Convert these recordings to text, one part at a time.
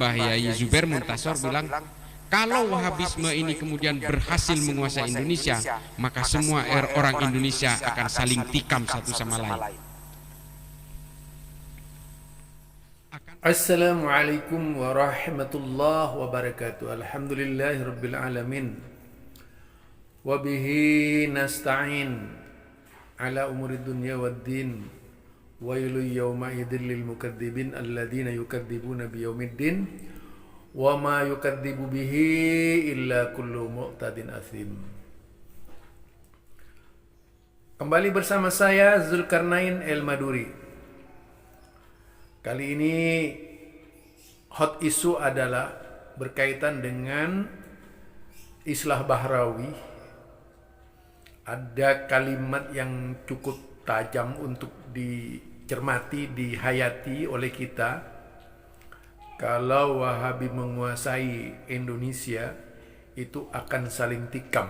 Mbah Yai Zubair Muntasor bilang, kalau Wahabisme ini kemudian berhasil menguasai Indonesia, maka semua orang Indonesia akan saling tikam satu sama lain. Assalamualaikum warahmatullahi wabarakatuh. Alhamdulillahirabbil alamin. Wa bihi nasta'in ala umurid dunya waddin. Wailu yawma idzil lil mukadzibin alladzina yukadzibuna biyaumiddin. Wa ma yukadzibu bihi illa kullu mu'tadin athim. Kembali bersama saya Zulkarnain El-Maduri. Kali ini hot issue adalah berkaitan dengan Islah Bahrawi. Ada kalimat yang cukup tajam untuk dicermati, dihayati oleh kita. Kalau Wahabi menguasai Indonesia, itu akan saling tikam.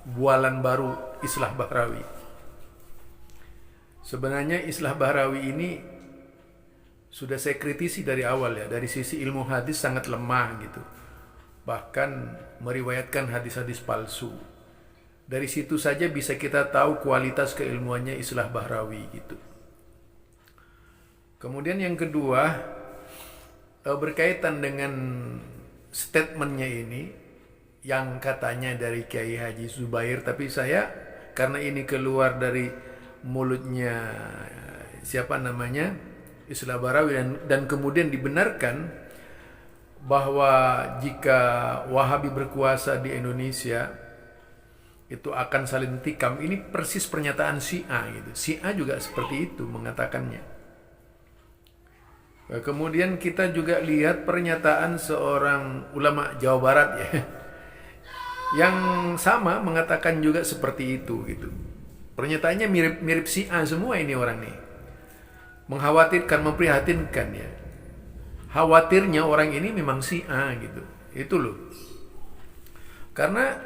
Bualan baru Islah Bahrawi. Sebenarnya Islah Bahrawi ini sudah saya kritisi dari awal ya. Dari sisi ilmu hadis sangat lemah gitu. Bahkan meriwayatkan hadis-hadis palsu. Dari situ saja bisa kita tahu kualitas keilmuannya Islah Bahrawi gitu. Kemudian yang kedua, berkaitan dengan statementnya ini yang katanya dari Kiai Haji Zubair, tapi saya karena ini keluar dari mulutnya siapa namanya Islah Bahrawi dan kemudian dibenarkan bahwa jika Wahabi berkuasa di Indonesia itu akan saling tikam. Ini persis pernyataan Syiah gitu. Syiah juga seperti itu mengatakannya. Kemudian kita juga lihat pernyataan seorang ulama Jawa Barat ya, yang sama mengatakan juga seperti itu gitu. Pernyataannya mirip Syiah semua ini orang nih. Mengkhawatirkan, memprihatinkan ya. Khawatirnya orang ini memang Syiah gitu. Itu loh. Karena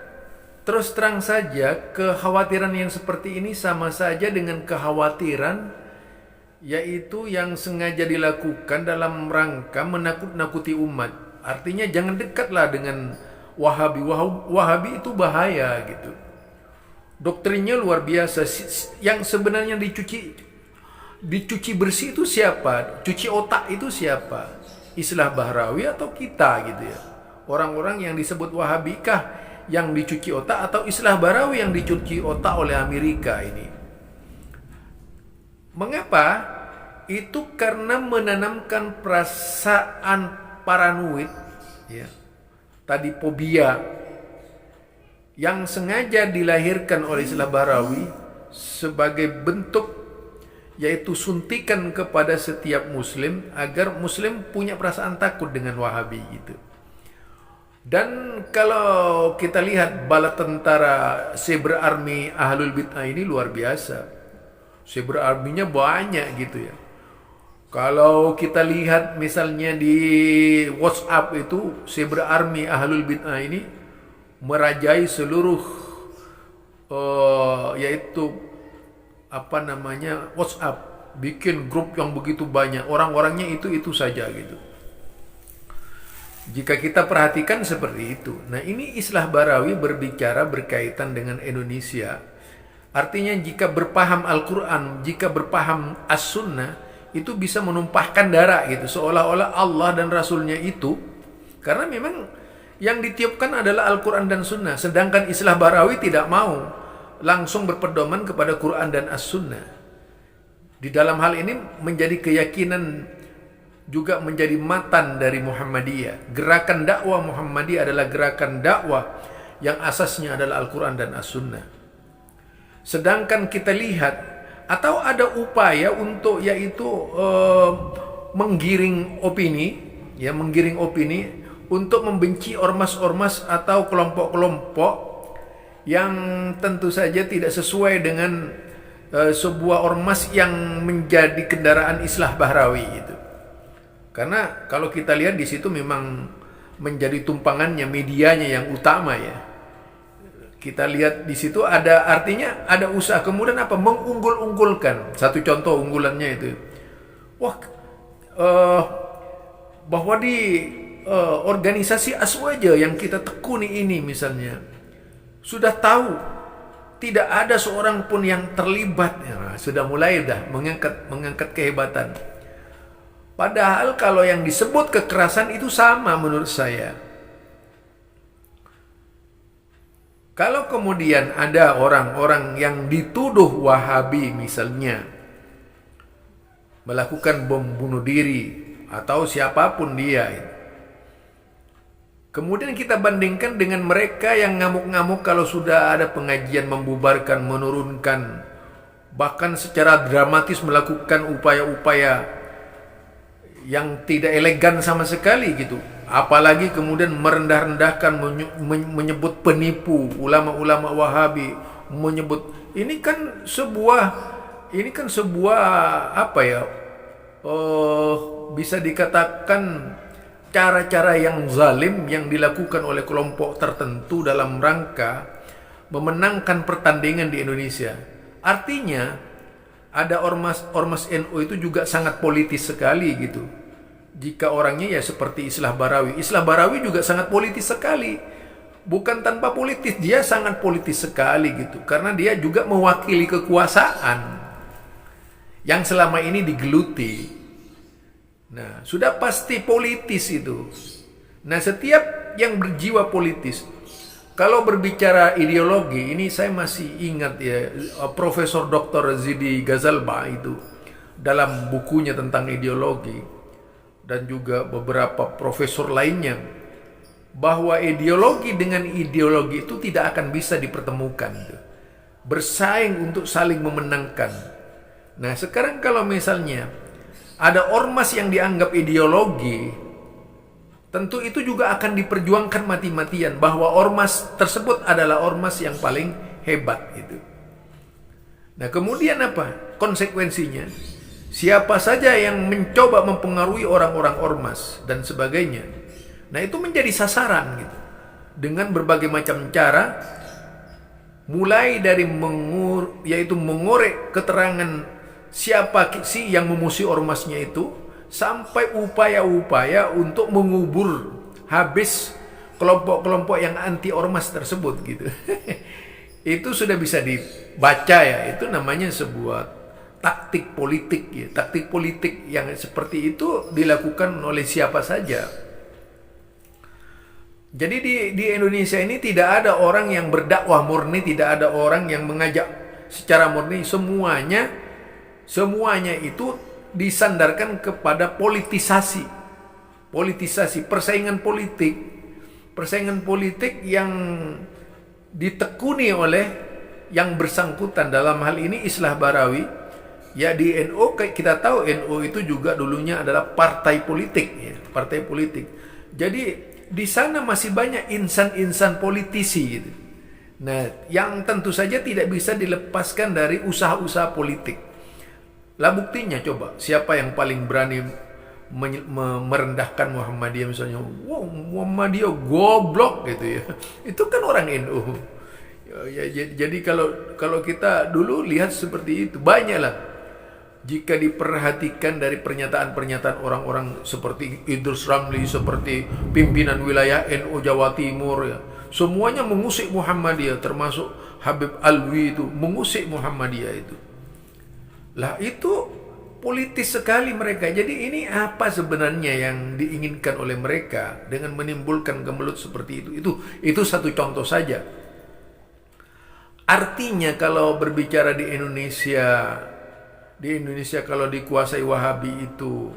terus terang saja kekhawatiran yang seperti ini sama saja dengan kekhawatiran yaitu yang sengaja dilakukan dalam rangka menakut-nakuti umat. Artinya jangan dekatlah dengan Wahabi. Wahabi itu bahaya gitu. Doktrinnya luar biasa. Yang sebenarnya dicuci bersih itu siapa? Cuci otak itu siapa? Islah Bahrawi atau kita gitu ya. Orang-orang yang disebut Wahabi kah yang dicuci otak, atau Islah Bahrawi yang dicuci otak oleh Amerika ini? Mengapa? Itu karena menanamkan perasaan paranoid ya. Tadi fobia yang sengaja dilahirkan oleh Islah Bahrawi sebagai bentuk yaitu suntikan kepada setiap muslim agar muslim punya perasaan takut dengan Wahabi gitu. Dan kalau kita lihat bala tentara Cyber Army Ahlul Bid'ah ini luar biasa. Cyber Army-nya banyak gitu ya. Kalau kita lihat misalnya di WhatsApp itu, Cyber Army Ahlul Bid'ah ini merajai seluruh yaitu apa namanya WhatsApp, bikin grup yang begitu banyak, orang-orangnya itu saja gitu. Jika kita perhatikan seperti itu. Nah, ini Islah Bahrawi berbicara berkaitan dengan Indonesia. Artinya jika berpaham Al-Quran, jika berpaham As-Sunnah, itu bisa menumpahkan darah gitu. Seolah-olah Allah dan Rasulnya itu, karena memang yang ditiupkan adalah Al-Quran dan Sunnah. Sedangkan Islah Bahrawi tidak mau langsung berpedoman kepada Quran dan As-Sunnah. Di dalam hal ini menjadi keyakinan juga menjadi matan dari Muhammadiyah. Gerakan dakwah Muhammadiyah adalah gerakan dakwah yang asasnya adalah Al-Quran dan As-Sunnah. Sedangkan kita lihat atau ada upaya untuk yaitu menggiring opini untuk membenci ormas-ormas atau kelompok-kelompok yang tentu saja tidak sesuai dengan sebuah ormas yang menjadi kendaraan Islah Bahrawi gitu. Karena kalau kita lihat di situ memang menjadi tumpangannya medianya yang utama ya. Kita lihat di situ ada artinya ada usaha kemudian apa mengunggul-unggulkan. Satu contoh unggulannya itu. Bahwa di organisasi Aswaja yang kita tekuni ini misalnya, sudah tahu tidak ada seorang pun yang terlibat, ya, sudah mulai mengangkat kehebatan. Padahal kalau yang disebut kekerasan itu sama menurut saya. Kalau kemudian ada orang-orang yang dituduh Wahabi misalnya melakukan bom bunuh diri atau siapapun dia, kemudian kita bandingkan dengan mereka yang ngamuk-ngamuk kalau sudah ada pengajian membubarkan, menurunkan, bahkan secara dramatis melakukan upaya-upaya yang tidak elegan sama sekali gitu. Apalagi kemudian merendah-rendahkan, menyebut penipu ulama-ulama Wahabi, menyebut ini kan sebuah apa ya? Bisa dikatakan cara-cara yang zalim yang dilakukan oleh kelompok tertentu dalam rangka memenangkan pertandingan di Indonesia. Artinya ada ormas NU itu juga sangat politis sekali gitu. Jika orangnya ya seperti Islah Barawi. Islah Barawi juga sangat politis sekali. Bukan tanpa politis, dia sangat politis sekali gitu. Karena dia juga mewakili kekuasaan yang selama ini digeluti. Nah, sudah pasti politis itu. Nah, setiap yang berjiwa politis, kalau berbicara ideologi, ini saya masih ingat ya, Profesor Dr. Zidi Ghazalba itu dalam bukunya tentang ideologi, dan juga beberapa profesor lainnya, bahwa ideologi dengan ideologi itu tidak akan bisa dipertemukan, bersaing untuk saling memenangkan. Nah, sekarang kalau misalnya ada ormas yang dianggap ideologi, tentu itu juga akan diperjuangkan mati-matian bahwa ormas tersebut adalah ormas yang paling hebat itu. Nah, kemudian apa konsekuensinya? Siapa saja yang mencoba mempengaruhi orang-orang ormas dan sebagainya, nah itu menjadi sasaran gitu, dengan berbagai macam cara, mulai dari mengorek keterangan siapa sih yang memusuhi ormasnya itu, sampai upaya-upaya untuk mengubur habis kelompok-kelompok yang anti ormas tersebut gitu. Itu sudah bisa dibaca ya, itu namanya sebuah taktik politik ya. Taktik politik yang seperti itu dilakukan oleh siapa saja. Jadi di Indonesia ini tidak ada orang yang berdakwah murni, tidak ada orang yang mengajak secara murni. Semuanya itu disandarkan kepada politisasi, persaingan politik yang ditekuni oleh yang bersangkutan. Dalam hal ini Islah Barawi. Ya, di NU kita tahu NU itu juga dulunya adalah partai politik ya, partai politik. Jadi di sana masih banyak insan-insan politisi gitu. Nah, yang tentu saja tidak bisa dilepaskan dari usaha-usaha politik. Lah buktinya coba, siapa yang paling berani merendahkan Muhammadiyah misalnya? Wow, Muhammadiyah goblok gitu ya. Itu kan orang NU. Ya, jadi kalau kita dulu lihat seperti itu, banyaklah. Jika diperhatikan dari pernyataan-pernyataan orang-orang seperti Idrus Ramli, seperti pimpinan wilayah NU Jawa Timur ya, semuanya mengusik Muhammadiyah, termasuk Habib Alwi itu mengusik Muhammadiyah itu. Lah itu politis sekali mereka. Jadi ini apa sebenarnya yang diinginkan oleh mereka dengan menimbulkan gemelut seperti itu? Itu satu contoh saja. Artinya kalau berbicara di Indonesia kalau dikuasai Wahabi itu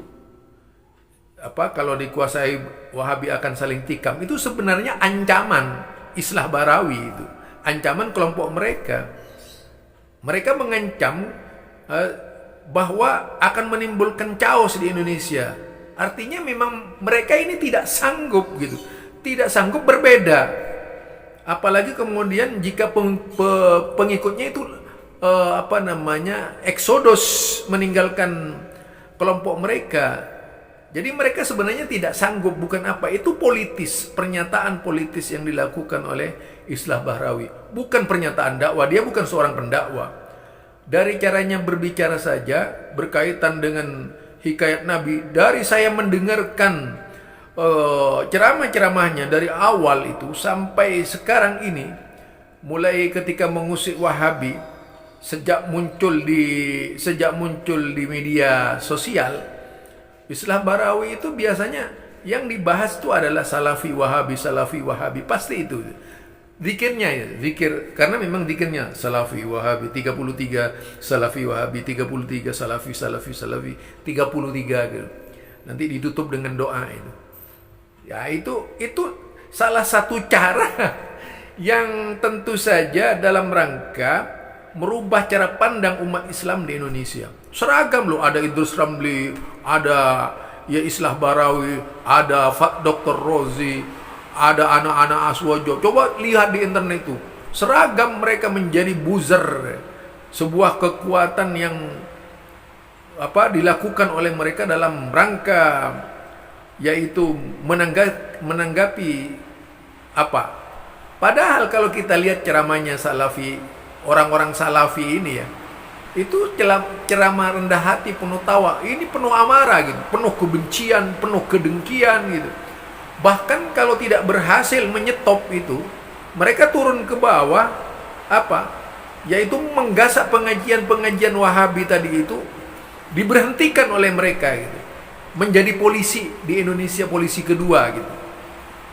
kalau dikuasai Wahabi akan saling tikam, itu sebenarnya ancaman Islah Barawi itu, ancaman kelompok mereka. Mereka mengancam bahwa akan menimbulkan chaos di Indonesia. Artinya memang mereka ini tidak sanggup gitu, tidak sanggup berbeda. Apalagi kemudian jika pengikutnya itu eksodus meninggalkan kelompok mereka. Jadi mereka sebenarnya tidak sanggup, bukan apa, itu politis, pernyataan politis yang dilakukan oleh Islah Barawi, bukan pernyataan dakwah. Dia bukan seorang pendakwah. Dari caranya berbicara saja berkaitan dengan hikayat Nabi, dari saya mendengarkan ceramah-ceramahnya dari awal itu sampai sekarang ini, mulai ketika mengusik Wahabi, sejak muncul di media sosial, Islah Barawi itu biasanya yang dibahas itu adalah Salafi Wahabi, pasti itu. Zikirnya ya, zikir, karena memang zikirnya Salafi Wahabi 33, Salafi Wahabi 33, Salafi 33 gitu. Nanti ditutup dengan doa itu. Ya itu salah satu cara yang tentu saja dalam rangka merubah cara pandang umat Islam di Indonesia. Seragam loh, ada Idrus Ramli, ada ya Islah Barawi, ada Dr. Rozi, ada anak-anak Aswajo. Coba lihat di internet itu. Seragam mereka menjadi buzzer. Sebuah kekuatan yang dilakukan oleh mereka dalam rangka yaitu menanggapi apa. Padahal kalau kita lihat ceramahnya Salafi, orang-orang Salafi ini ya, itu ceramah rendah hati, penuh tawa, ini penuh amarah gitu, penuh kebencian, penuh kedengkian gitu. Bahkan kalau tidak berhasil menyetop itu, mereka turun ke bawah yaitu menggasak pengajian Wahabi tadi itu diberhentikan oleh mereka gitu. Menjadi polisi di Indonesia, polisi kedua gitu.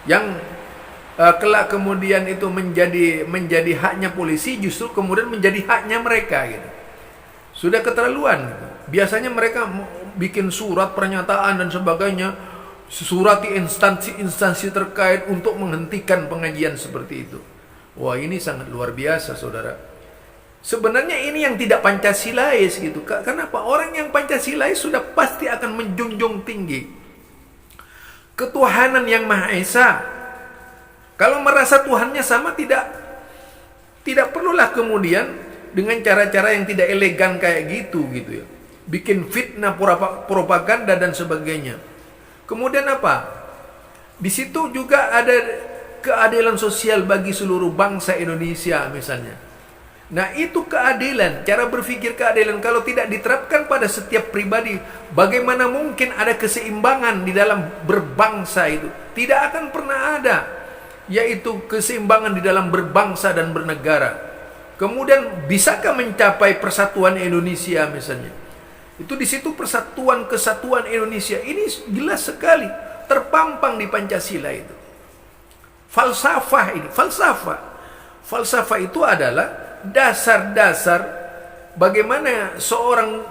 Yang kelak kemudian itu menjadi haknya polisi, justru kemudian menjadi haknya mereka gitu. Sudah keterlaluan gitu. Biasanya mereka bikin surat pernyataan dan sebagainya, surati instansi terkait untuk menghentikan pengajian seperti itu. Wah, ini sangat luar biasa, saudara. Sebenarnya ini yang tidak Pancasilais gitu. Kenapa? Orang yang Pancasilais sudah pasti akan menjunjung tinggi ketuhanan yang Maha Esa. Kalau merasa Tuhannya sama, tidak perlulah kemudian dengan cara-cara yang tidak elegan kayak gitu ya. Bikin fitnah, propaganda dan sebagainya. Kemudian apa? Di situ juga ada keadilan sosial bagi seluruh bangsa Indonesia misalnya. Nah, itu keadilan, cara berpikir keadilan kalau tidak diterapkan pada setiap pribadi, bagaimana mungkin ada keseimbangan di dalam berbangsa itu? Tidak akan pernah ada, yaitu keseimbangan di dalam berbangsa dan bernegara. Kemudian bisakah mencapai persatuan Indonesia misalnya? Itu di situ persatuan kesatuan Indonesia ini jelas sekali terpampang di Pancasila itu. Falsafah itu adalah dasar-dasar bagaimana seorang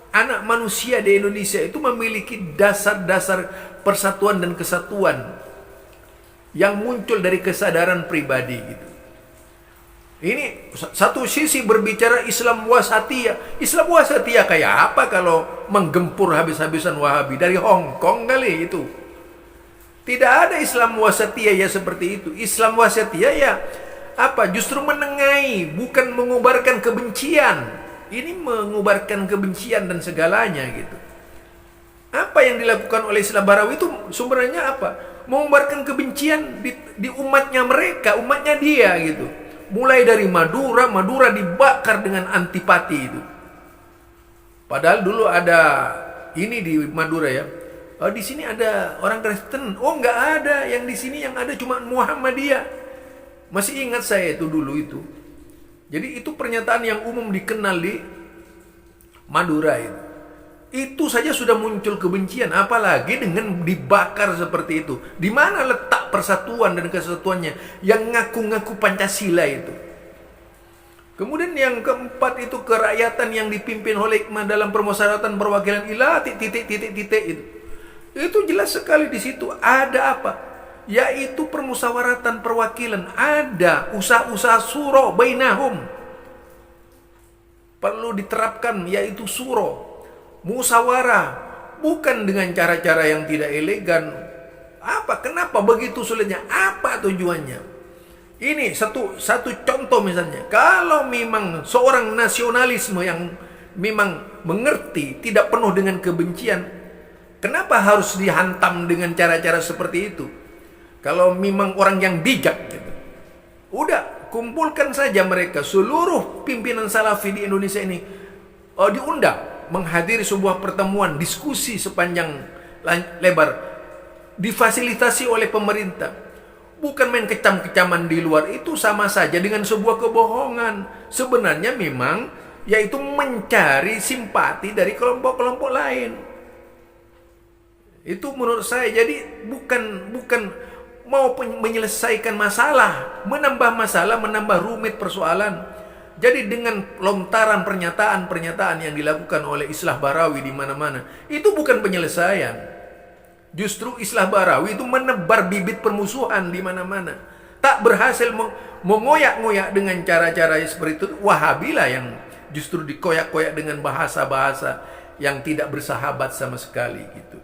anak manusia di Indonesia itu memiliki dasar-dasar persatuan dan kesatuan yang muncul dari kesadaran pribadi gitu. Ini satu sisi berbicara Islam wasatiyah. Islam wasatiyah kayak apa kalau menggempur habis-habisan Wahabi dari Hong Kong kali itu? Tidak ada Islam wasatiyah ya seperti itu. Islam wasatiyah ya justru menengahi, bukan mengubarkan kebencian. Ini mengubarkan kebencian dan segalanya gitu. Apa yang dilakukan oleh Islah Barawi itu sebenarnya apa? Mengubarkan kebencian di umatnya mereka, umatnya dia gitu. Mulai dari Madura dibakar dengan antipati itu. Padahal dulu ada ini di Madura ya. Oh, di sini ada orang Kristen. Oh, nggak ada. Yang di sini yang ada cuma Muhammadiyah. Masih ingat saya itu dulu itu. Jadi itu pernyataan yang umum dikenal di Madura itu. Itu saja sudah muncul kebencian, apalagi dengan dibakar seperti itu. Di mana letak persatuan dan kesatuannya yang ngaku-ngaku Pancasila itu? Kemudian yang keempat itu kerakyatan yang dipimpin oleh hikmah dalam permusyawaratan perwakilan ilah titik itu. Itu jelas sekali di situ ada apa? Yaitu permusyawaratan perwakilan, ada usaha-usaha suro bainahum. Perlu diterapkan yaitu suro, musyawarah, bukan dengan cara-cara yang tidak elegan. Kenapa begitu sulitnya? Apa tujuannya? Ini satu contoh misalnya. Kalau memang seorang nasionalisme yang memang mengerti, tidak penuh dengan kebencian, kenapa harus dihantam dengan cara-cara seperti itu? Kalau memang orang yang bijak gitu. Udah, kumpulkan saja mereka, seluruh pimpinan Salafi di Indonesia ini diundang menghadiri sebuah pertemuan diskusi sepanjang lebar difasilitasi oleh pemerintah. Bukan main kecam-kecaman di luar, itu sama saja dengan sebuah kebohongan. Sebenarnya memang yaitu mencari simpati dari kelompok-kelompok lain. Itu menurut saya. Jadi bukan mau menyelesaikan masalah, menambah rumit persoalan. Jadi dengan lontaran pernyataan yang dilakukan oleh Islah Barawi di mana-mana, itu bukan penyelesaian. Justru Islah Barawi itu menebar bibit permusuhan di mana-mana. Tak berhasil mengoyak-ngoyak dengan cara-cara seperti itu. Wahabilah yang justru dikoyak-koyak dengan bahasa-bahasa yang tidak bersahabat sama sekali gitu.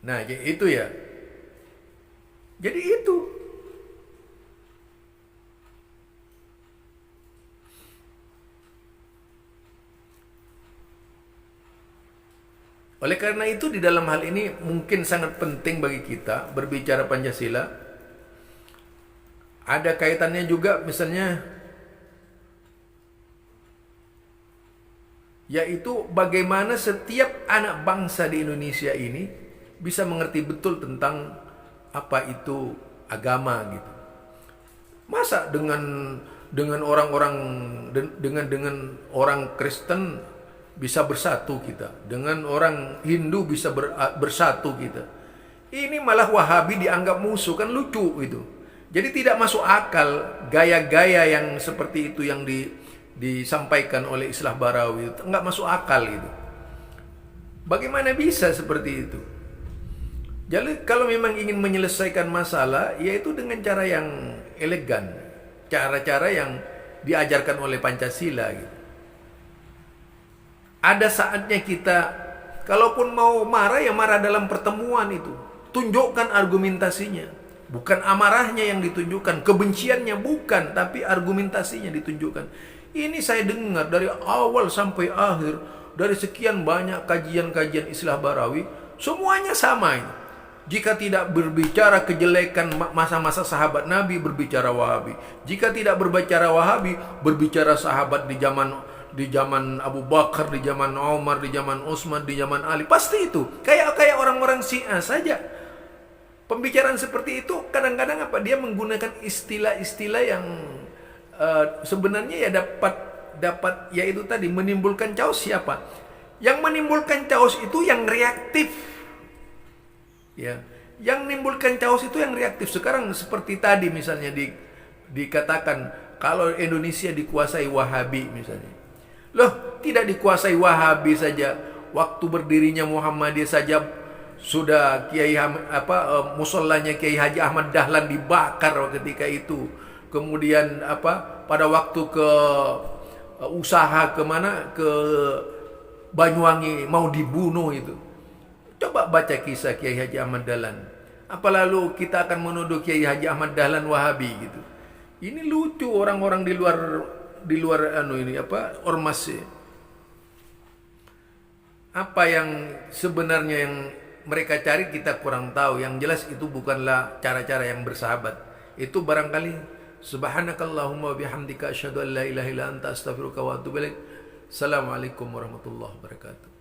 Nah, itu ya. Jadi itu. Oleh karena itu di dalam hal ini mungkin sangat penting bagi kita berbicara Pancasila. Ada kaitannya juga misalnya yaitu bagaimana setiap anak bangsa di Indonesia ini bisa mengerti betul tentang apa itu agama gitu. Masa dengan orang-orang dengan orang Kristen bisa bersatu kita, dengan orang Hindu bisa bersatu kita. Ini malah Wahabi dianggap musuh, kan lucu itu. Jadi tidak masuk akal gaya-gaya yang seperti itu yang disampaikan oleh Islah Barawi, nggak masuk akal itu. Bagaimana bisa seperti itu? Jadi kalau memang ingin menyelesaikan masalah, yaitu dengan cara yang elegan, cara-cara yang diajarkan oleh Pancasila gitu. Ada saatnya kita, kalaupun mau marah, ya marah dalam pertemuan itu. Tunjukkan argumentasinya. Bukan amarahnya yang ditunjukkan, kebenciannya bukan, tapi argumentasinya ditunjukkan. Ini saya dengar dari awal sampai akhir, dari sekian banyak kajian-kajian Islah Barawi, semuanya sama ini. Jika tidak berbicara kejelekan masa-masa sahabat Nabi, berbicara Wahabi. Jika tidak berbicara Wahabi, berbicara sahabat di zaman Abu Bakar, di zaman Umar, di zaman Utsman, di zaman Ali. Pasti itu. Kayak orang-orang Syiah saja. Pembicaraan seperti itu kadang-kadang dia menggunakan istilah-istilah yang sebenarnya ya dapat yaitu tadi menimbulkan chaos. Siapa? Yang menimbulkan chaos itu yang reaktif. Ya. Yang menimbulkan chaos itu yang reaktif. Sekarang seperti tadi misalnya dikatakan kalau Indonesia dikuasai Wahabi misalnya. Loh, tidak dikuasai Wahabi saja. Waktu berdirinya Muhammadiyah saja sudah musallanya Kiai Haji Ahmad Dahlan dibakar ketika itu. Kemudian pada waktu ke usaha ke Banyuwangi mau dibunuh itu. Coba baca kisah Kiai Haji Ahmad Dahlan. Apa lalu kita akan menuduh Kiai Haji Ahmad Dahlan Wahabi gitu. Ini lucu orang-orang di luar ormas. Apa yang sebenarnya yang mereka cari kita kurang tahu. Yang jelas itu bukanlah cara-cara yang bersahabat. Itu barangkali subhanakallahumma bihamdika asyhadu an la ilaha illa anta astaghfiruka wa atubu ilaik. Assalamualaikum warahmatullahi wabarakatuh.